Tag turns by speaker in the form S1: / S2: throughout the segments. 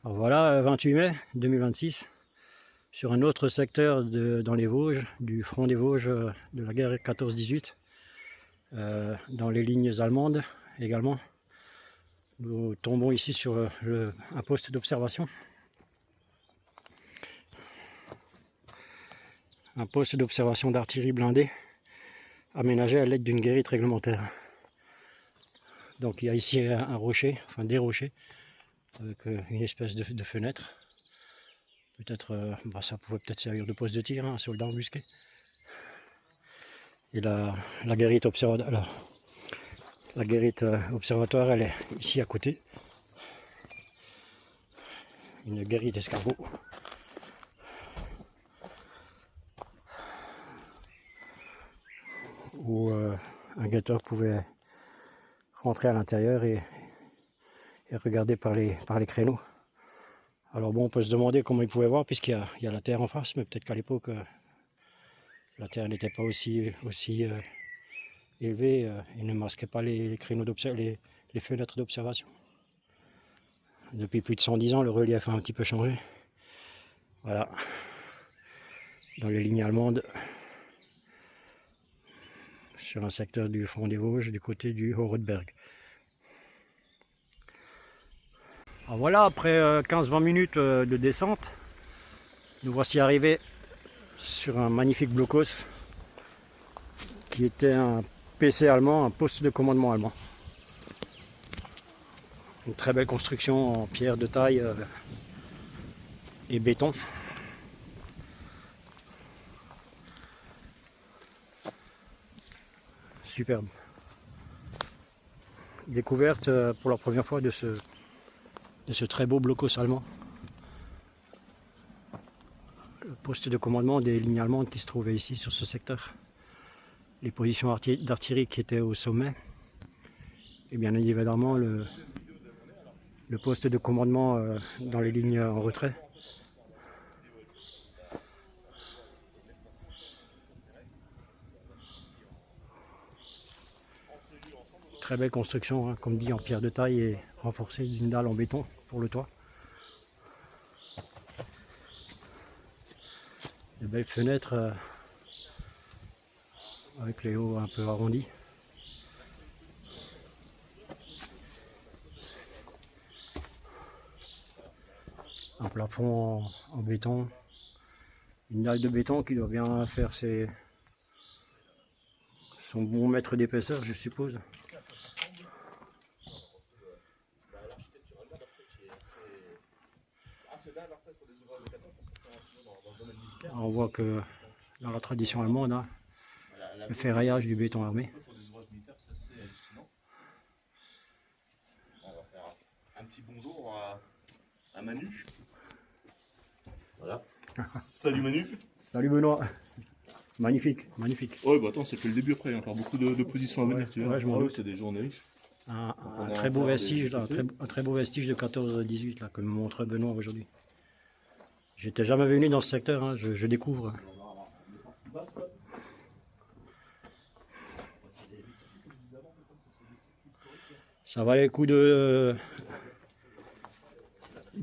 S1: Alors voilà, 28 mai 2026, sur un autre secteur dans les Vosges, du front des Vosges de la guerre 14-18, dans les lignes allemandes également. Nous tombons ici sur un poste d'observation. Un poste d'observation d'artillerie blindée aménagé à l'aide d'une guérite réglementaire. Donc il y a ici un rocher, enfin des rochers, avec une espèce de fenêtre. Peut-être, ça pouvait peut-être servir de poste de tir, un soldat embusqué. Et la guérite observatoire, elle est ici à côté. Une guérite escargot. Où un guetteur pouvait rentrer à l'intérieur et regarder par les créneaux. Alors bon, on peut se demander comment il pouvait voir, puisqu'il y a la terre en face, mais peut-être qu'à l'époque, la terre n'était pas aussi élevée et ne masquait pas les créneaux les fenêtres d'observation. Depuis plus de 110 ans, le relief a un petit peu changé. Voilà, dans les lignes allemandes, sur un secteur du front des Vosges, du côté du Horodberg. Alors voilà, après 15-20 minutes de descente, nous voici arrivés sur un magnifique blocos qui était un PC allemand, un poste de commandement allemand. Une très belle construction en pierre de taille et béton. Superbe. Découverte pour la première fois de ce très beau blocos allemand. Le poste de commandement des lignes allemandes qui se trouvait ici sur ce secteur. Les positions d'artillerie qui étaient au sommet. Et bien évidemment le poste de commandement dans les lignes en retrait. Très belle construction, hein, comme dit, en pierre de taille et renforcée d'une dalle en béton pour le toit. De belles fenêtres avec les hauts un peu arrondis. Un plafond en béton. Une dalle de béton qui doit bien faire son bon mètre d'épaisseur, je suppose. On voit que dans la tradition allemande, hein, le ferraillage du béton armé.
S2: On va faire un petit bonjour à Manu. Voilà. Salut Manu.
S1: Salut Benoît. Magnifique, magnifique.
S2: Ouais, bah attends, c'est que le début après, il y a encore beaucoup de positions à venir,
S1: Ouais,
S2: tu vois.
S1: ouais, je m'en doute.
S2: C'est des journées riches.
S1: Un très beau vestige, là, un très beau vestige de 14-18 là, que me montre Benoît aujourd'hui. J'étais jamais venu dans ce secteur, hein, je découvre. Ça valait le coup de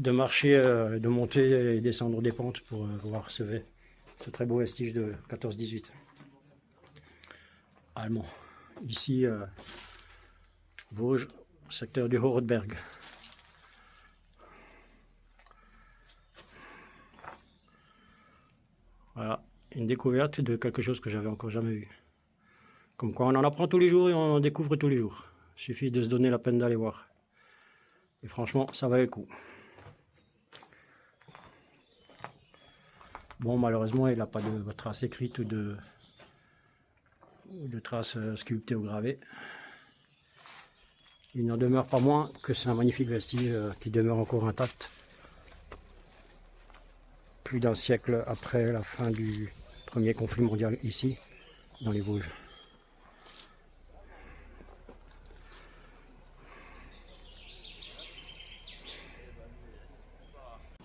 S1: marcher, de monter et descendre des pentes pour voir ce très beau vestige de 14-18. Allemand. Ici, Vosges, secteur du Horodberg. Voilà, une découverte de quelque chose que j'avais encore jamais vu. Comme quoi on en apprend tous les jours et on en découvre tous les jours. Il suffit de se donner la peine d'aller voir. Et franchement, ça valait le coup. Bon, malheureusement, il n'a pas de traces écrites ou de traces sculptées ou gravées. Il n'en demeure pas moins que c'est un magnifique vestige qui demeure encore intact. Plus d'un siècle après la fin du premier conflit mondial ici, dans les Vosges.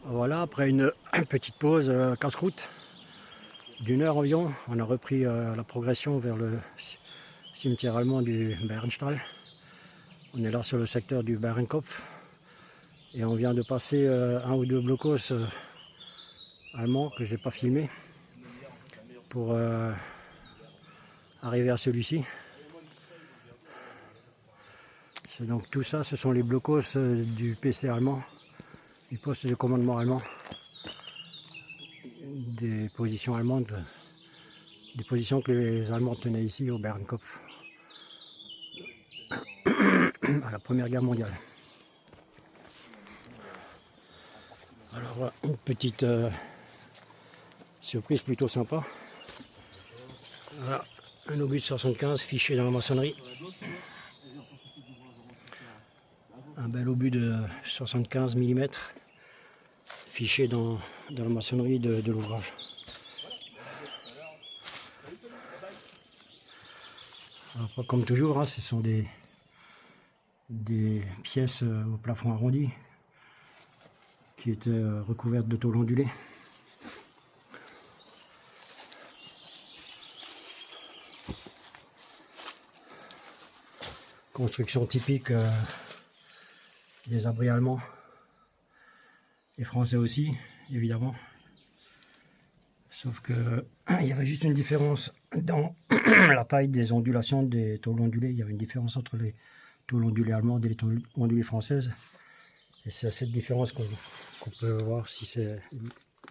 S1: Voilà, après une petite pause casse-croûte d'une heure environ, on a repris la progression vers le cimetière allemand du Bärenstall. On est là sur le secteur du Bärenkopf, Et on vient de passer un ou deux blocos allemands que je n'ai pas filmé pour arriver à celui-ci. C'est donc tout ça, ce sont les blocos du PC allemand, du poste de commandement allemand, des positions allemandes, des positions que les Allemands tenaient ici au Bernkopf à la Première Guerre mondiale. Alors voilà, une petite surprise plutôt sympa. Voilà, un obus de 75 fiché dans la maçonnerie. Un bel obus de 75 mm fiché dans la maçonnerie de l'ouvrage. Alors, comme toujours, hein, ce sont des pièces au plafond arrondi qui étaient recouvertes de tôle ondulée. Construction typique des abris allemands et français aussi, évidemment. Sauf que il y avait juste une différence dans la taille des ondulations des tôles ondulées. Il y avait une différence entre les tôles ondulées allemandes et les tôles ondulées françaises. Et c'est cette différence qu'on peut voir si c'est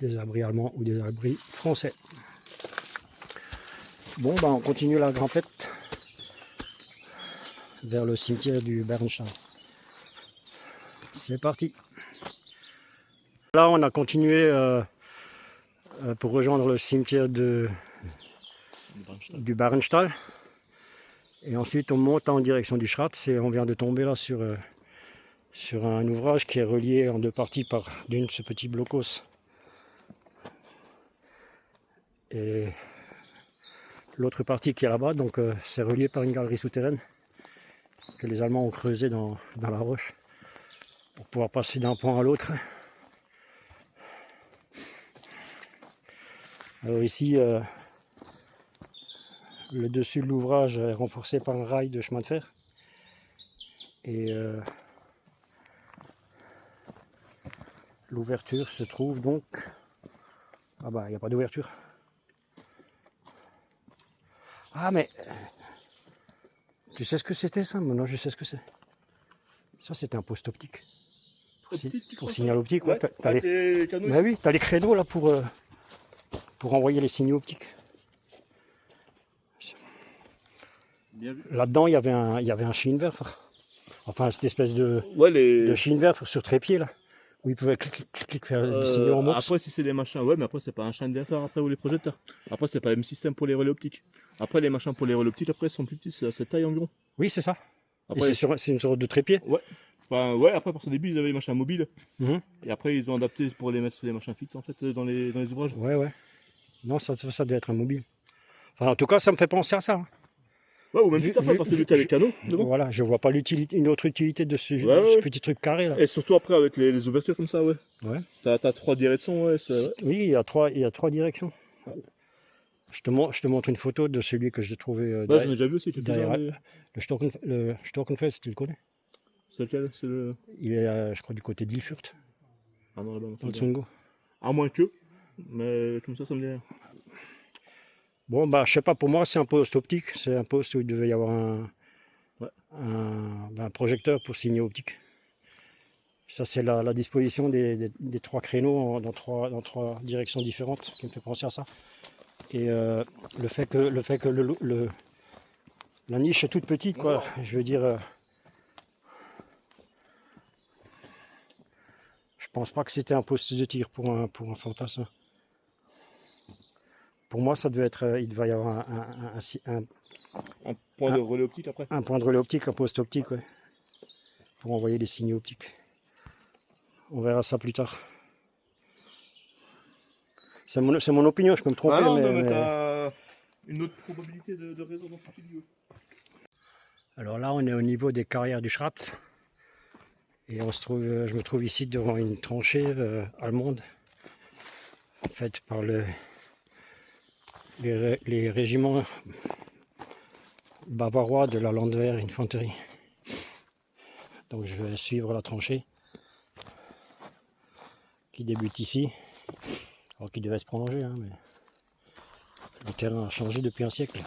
S1: des abris allemands ou des abris français. Bon, ben on continue la grimpette vers le cimetière du Bernstein. C'est parti. Là, on a continué pour rejoindre le cimetière du Bernstein. Et ensuite, on monte en direction du Schratz et on vient de tomber là sur un ouvrage qui est relié en deux parties par ce petit blocos. Et l'autre partie qui est là-bas, donc c'est relié par une galerie souterraine que les Allemands ont creusée dans la roche pour pouvoir passer d'un point à l'autre. Alors ici, le dessus de l'ouvrage est renforcé par un rail de chemin de fer. Et l'ouverture se trouve donc... Ah bah, il n'y a pas d'ouverture. Ah mais... Tu sais ce que c'était ça? Maintenant je sais ce que c'est. Ça c'était un poste optique. Pour signal optique, ouais. T'as les canaux. Bah oui, t'as les créneaux là pour envoyer les signaux optiques. Là-dedans il y avait un Scheinwerfer. Enfin cette espèce de Scheinwerfer sur trépied là. Où ils pouvaient clic faire des signaux en morse.
S2: Après si c'est des machins, ouais mais après c'est pas un Scheinwerfer après ou les projecteurs. Après c'est pas le même système pour les relais optiques. Après les machins pour les relais optiques après sont plus petits, c'est à cette taille environ.
S1: Oui c'est ça.
S2: Après,
S1: c'est une sorte de trépied.
S2: Ouais. Enfin, ouais, après pour son début ils avaient les machins mobiles. Et après ils ont adapté pour les mettre sur les machins fixes en fait dans les ouvrages.
S1: Ouais. Non ça devait être un mobile. Enfin en tout cas ça me fait penser à ça. Hein.
S2: Ouais, ou même fixe après parce que tu as les canaux.
S1: Voilà, je vois pas une autre utilité de ce petit truc carré là.
S2: Et surtout après avec les ouvertures comme ça, ouais. T'as 3 directions, ouais.
S1: Oui, il y a trois directions. Je te montre une photo de celui que j'ai trouvé.
S2: Ouais, j'en ai déjà vu aussi.
S1: Le Storkenfeld, tu le connais?
S2: C'est lequel?
S1: Il est, je crois, du côté d'Ilfurt.
S2: Ah non, là-bas.
S1: Dans le Tsungo.
S2: À moins que. Mais comme ça me dit rien.
S1: Bon, bah, je sais pas, pour moi, c'est un poste optique. C'est un poste où il devait y avoir un projecteur pour signaux optiques. Ça, c'est la disposition des 3 créneaux dans trois directions différentes qui me fait penser à ça. Et le fait que la niche est toute petite, quoi. Je veux dire, je pense pas que c'était un poste de tir pour un fantassin. Pour moi, ça devait être, il devait y avoir
S2: un point de relais optique après.
S1: Un point de relais optique, un poste optique, ouais, pour envoyer les signaux optiques. On verra ça plus tard. C'est mon opinion, je peux me tromper.
S2: Ah non, mais t'as une autre probabilité de raison dans cette vidéo.
S1: Alors là, on est au niveau des carrières du Schratz. Et je me trouve ici devant une tranchée allemande faite par les régiments bavarois de la Landwehr Infanterie. Donc je vais suivre la tranchée qui débute ici, alors qui devait se prolonger, hein, mais le terrain a changé depuis un siècle.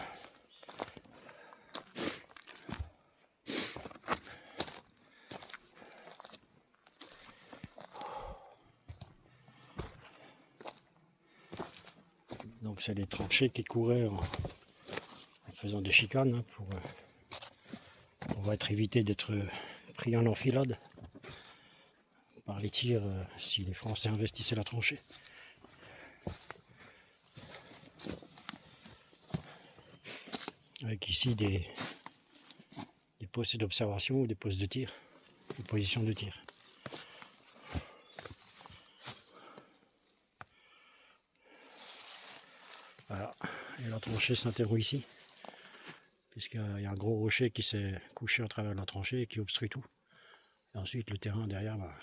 S1: Donc c'est les tranchées qui couraient en faisant des chicanes, hein, pour être évité d'être pris en enfilade par les tirs si les Français investissaient la tranchée. Avec ici des postes d'observation ou des postes de tir, des positions de tir. Voilà, et la tranchée s'interrompt ici, puisqu'il y a un gros rocher qui s'est couché à travers la tranchée et qui obstrue tout. Et ensuite le terrain derrière, bah,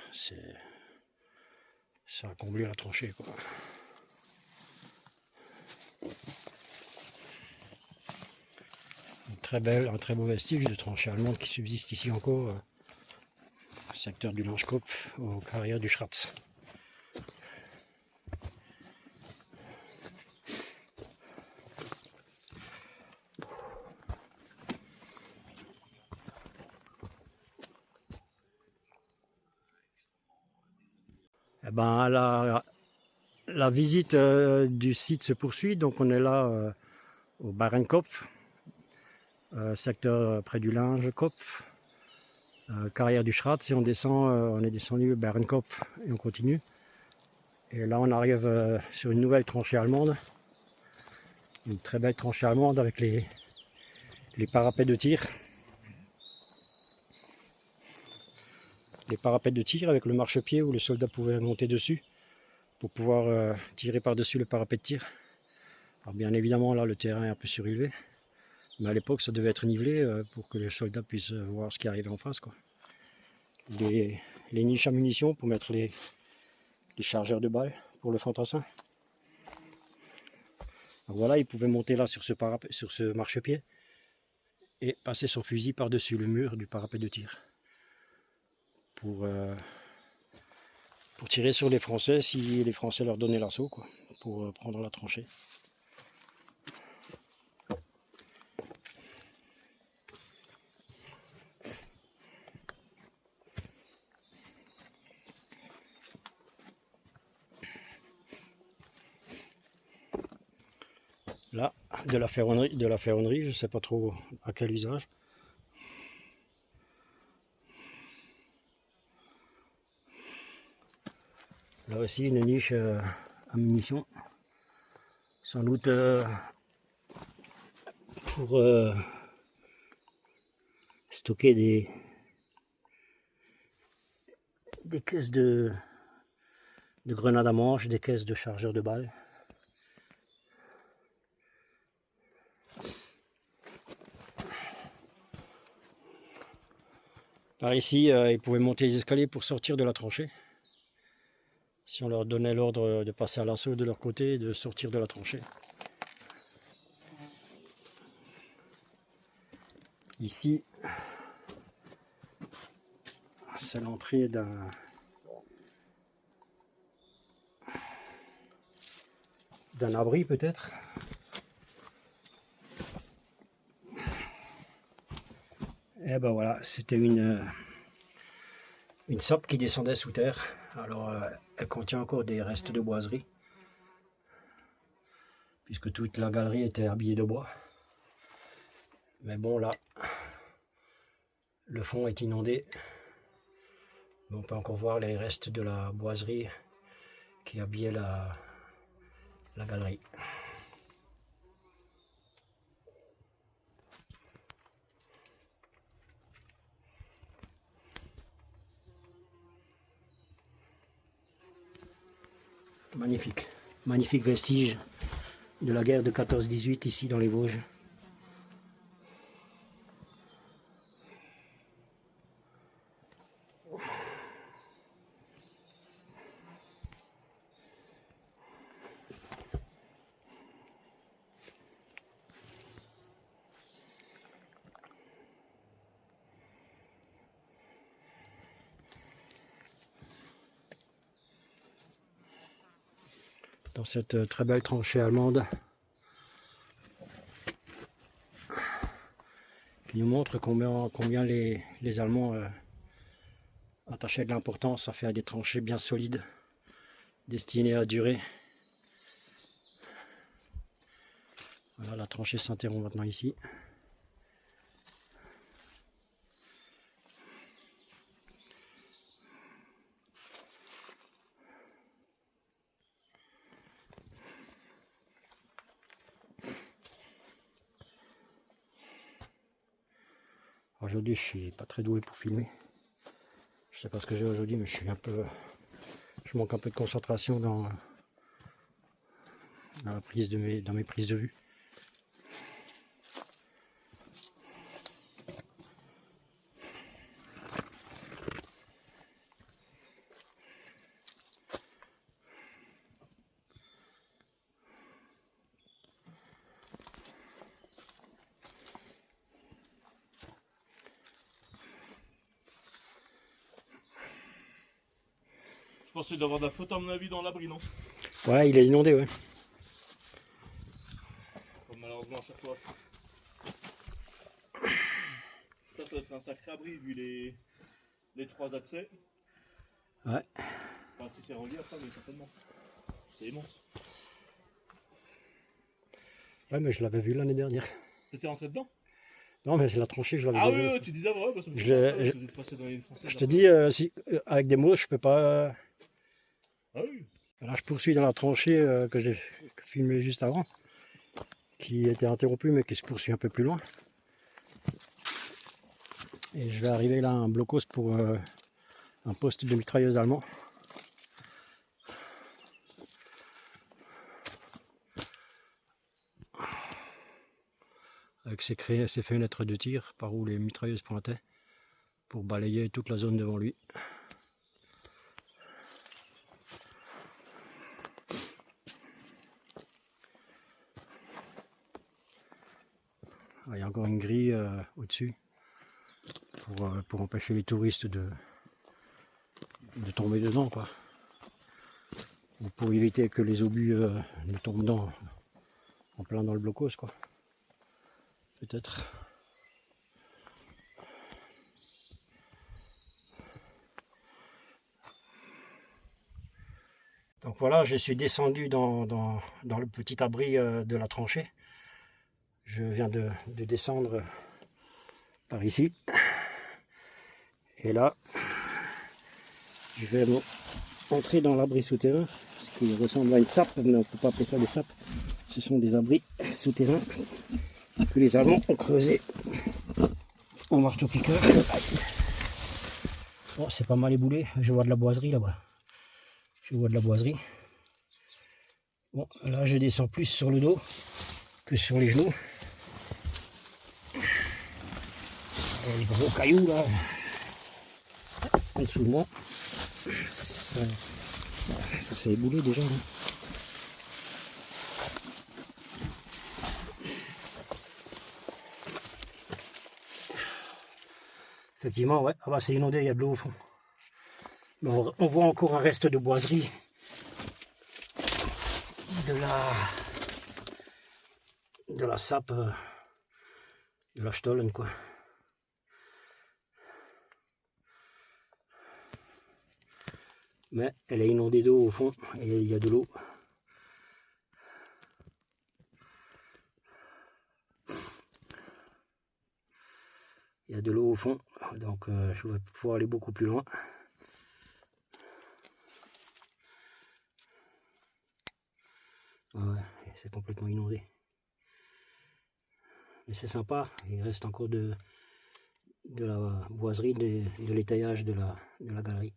S1: ça a comblé la tranchée, quoi. Un très beau vestige de tranchée allemande qui subsiste ici encore, secteur du Lanschkopf, aux carrières du Schratz. Eh ben, la visite du site se poursuit, donc on est là au Barenkopf, secteur près du Lanschkopf, carrière du Schratz, et on descend, on est descendu au Barenkopf et on continue. Et là on arrive sur une nouvelle tranchée allemande, une très belle tranchée allemande avec les parapets de tir. Les parapets de tir avec le marchepied où le soldat pouvait monter dessus pour pouvoir tirer par-dessus le parapet de tir. Alors bien évidemment là le terrain est un peu surélevé, mais à l'époque ça devait être nivelé pour que le soldat puisse voir ce qui arrivait en face, quoi. Les niches à munitions pour mettre les chargeurs de balles pour le fantassin. Donc voilà, il pouvait monter là sur ce marchepied et passer son fusil par-dessus le mur du parapet de tir pour tirer sur les Français si les Français leur donnaient l'assaut, quoi, pour prendre la tranchée. Là, de la ferronnerie, je ne sais pas trop à quel usage. Là aussi une niche à munitions, sans doute pour stocker des caisses de grenades à manche, des caisses de chargeurs de balles. Par ici, ils pouvaient monter les escaliers pour sortir de la tranchée. Si on leur donnait l'ordre de passer à l'assaut de leur côté et de sortir de la tranchée. Ici, c'est l'entrée d'un abri peut-être. Et ben voilà, c'était une sape qui descendait sous terre. Alors elle contient encore des restes de boiserie, puisque toute la galerie était habillée de bois. Mais bon, là, le fond est inondé. On peut encore voir les restes de la boiserie qui habillait la galerie. Magnifique, magnifique vestige de la guerre de 14-18 ici dans les Vosges. dans cette très belle tranchée allemande qui nous montre combien les Allemands attachaient de l'importance à faire des tranchées bien solides, destinées à durer. Voilà, la tranchée s'interrompt maintenant ici. Aujourd'hui, je suis pas très doué pour filmer. Je sais pas ce que j'ai aujourd'hui, mais je manque un peu de concentration dans la prise dans mes prises de vue.
S2: Je pense qu'il doit y avoir de la faute à mon avis dans l'abri, non?
S1: Ouais, il est inondé, ouais.
S2: Comme malheureusement à chaque fois. Ça doit être un sacré abri vu les 3 accès.
S1: Ouais.
S2: Enfin, si c'est relié après, mais certainement. C'est immense.
S1: Ouais, mais je l'avais vu l'année dernière.
S2: T'étais rentré dedans?
S1: Non, mais la tranchée, je l'avais
S2: Ah
S1: déjà
S2: oui,
S1: vu.
S2: ouais, tu disais, ouais, parce que vous êtes passé dans les françaises.
S1: Je te dis, avec des mots, je peux pas.
S2: Ah oui.
S1: Là, je poursuis dans la tranchée que j'ai filmée juste avant, qui était interrompue, mais qui se poursuit un peu plus loin. Et je vais arriver là à un blocos pour un poste de mitrailleuse allemand. Avec ses fenêtres de tir par où les mitrailleuses pointaient pour balayer toute la zone devant lui. Il y a encore une grille au-dessus pour empêcher les touristes de tomber dedans, quoi. Ou pour éviter que les obus ne tombent en plein dans le blocos, quoi. Peut-être. Donc voilà, je suis descendu dans le petit abri de la tranchée. Je viens de descendre par ici. Et là, je vais entrer dans l'abri souterrain, ce qui ressemble à une sape, mais on ne peut pas appeler ça des sapes. Ce sont des abris souterrains que les Allemands ont creusés au marteau-piqueur. Oh, c'est pas mal éboulé, je vois de la boiserie là-bas. Je vois de la boiserie. Bon, là je descends plus sur le dos que sur les genoux. Les gros cailloux là, en dessous de moi, ça s'est éboulé déjà. Là. Effectivement, ouais, ah bah, c'est inondé, il y a de l'eau au fond. Mais on voit encore un reste de boiserie de la sape de la Stollen, quoi. Mais elle est inondée d'eau au fond et il y a de l'eau. Il y a de l'eau au fond, donc je vais pouvoir aller beaucoup plus loin. Ouais, c'est complètement inondé. Mais c'est sympa, il reste encore de la boiserie, de l'étayage de la galerie.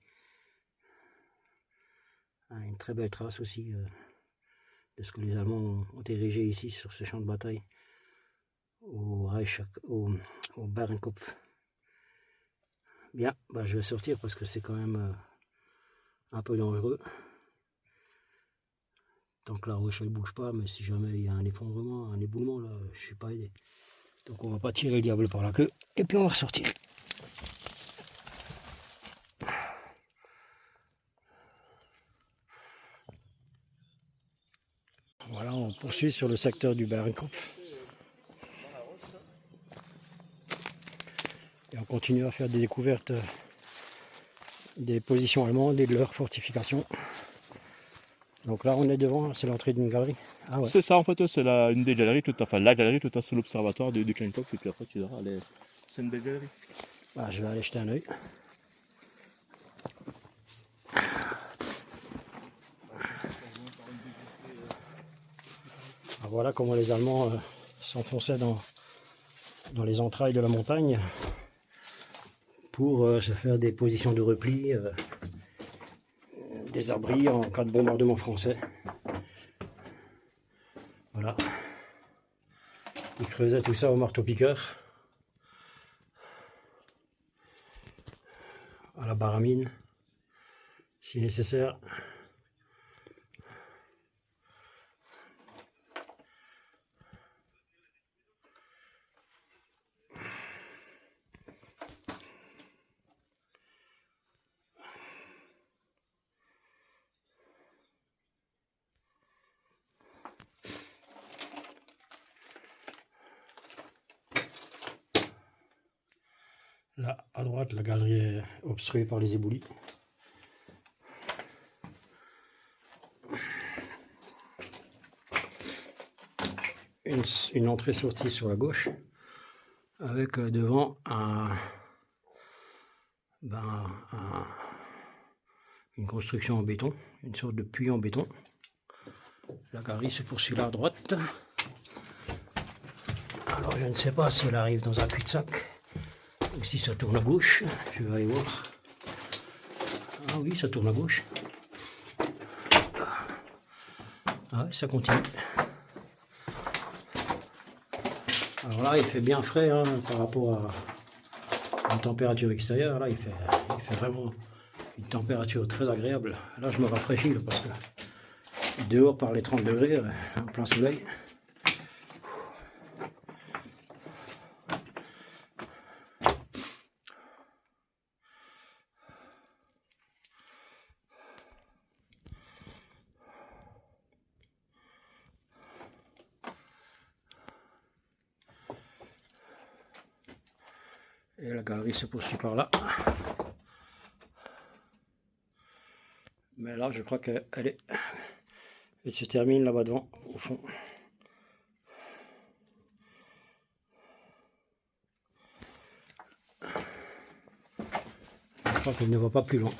S1: Une très belle trace aussi de ce que les Allemands ont érigé ici sur ce champ de bataille au Bahrenkopf. Bien, bah, je vais sortir parce que c'est quand même un peu dangereux. Tant que la roche ne bouge pas, mais si jamais il y a un effondrement, un éboulement, là, je ne suis pas aidé. Donc on va pas tirer le diable par la queue et puis on va ressortir. Voilà, on poursuit sur le secteur du Bernkopf. Et on continue à faire des découvertes des positions allemandes et de leurs fortifications. Donc là, on est devant, c'est l'entrée d'une galerie. Ah ouais.
S2: C'est ça en fait, c'est une des galeries, enfin la galerie, tout à c'est l'observatoire de Klenkopf, et puis après tu verras, c'est une belle galerie.
S1: Bah, je vais aller jeter un œil. Voilà comment les Allemands s'enfonçaient dans les entrailles de la montagne pour se faire des positions de repli, des abris en cas de bombardement français. Voilà. Ils creusaient tout ça au marteau-piqueur, à la baramine, si nécessaire. Là, à droite, la galerie est obstruée par les éboulis. Une entrée-sortie sur la gauche, avec devant une construction en béton, une sorte de puits en béton. La galerie se poursuit là à droite. Alors je ne sais pas si elle arrive dans un cul-de-sac ou si ça tourne à gauche. Je vais aller voir. Ah oui, ça tourne à gauche. Ah ouais, ça continue. Alors là, il fait bien frais hein, par rapport à la température extérieure. Là, il fait vraiment une température très agréable. Là, je me rafraîchis là, parce que dehors par les 30 degrés, en plein soleil. Et la galerie se poursuit par là. Mais là, je crois qu'elle se termine là-bas devant, au fond. Je crois qu'elle ne va pas plus loin.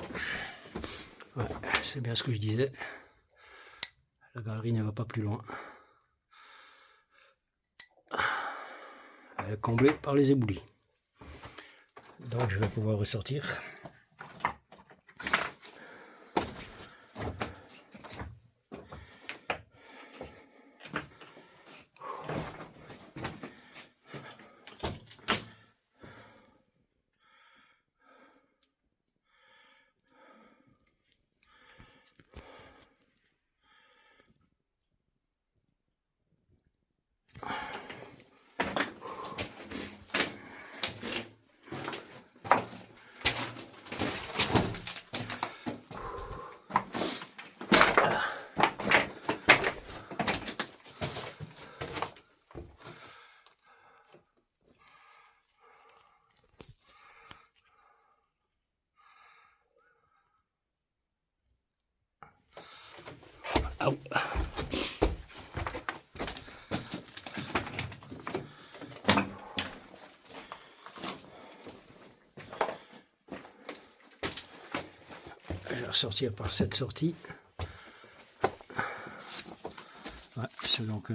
S1: Ouais, c'est bien ce que je disais. La galerie ne va pas plus loin. Elle est comblée par les éboulis. Donc je vais pouvoir ressortir. Au. Je vais ressortir par cette sortie. Ouais, c'est donc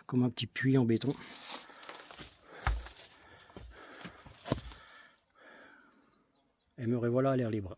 S1: comme un petit puits en béton. Et me revoilà à l'air libre.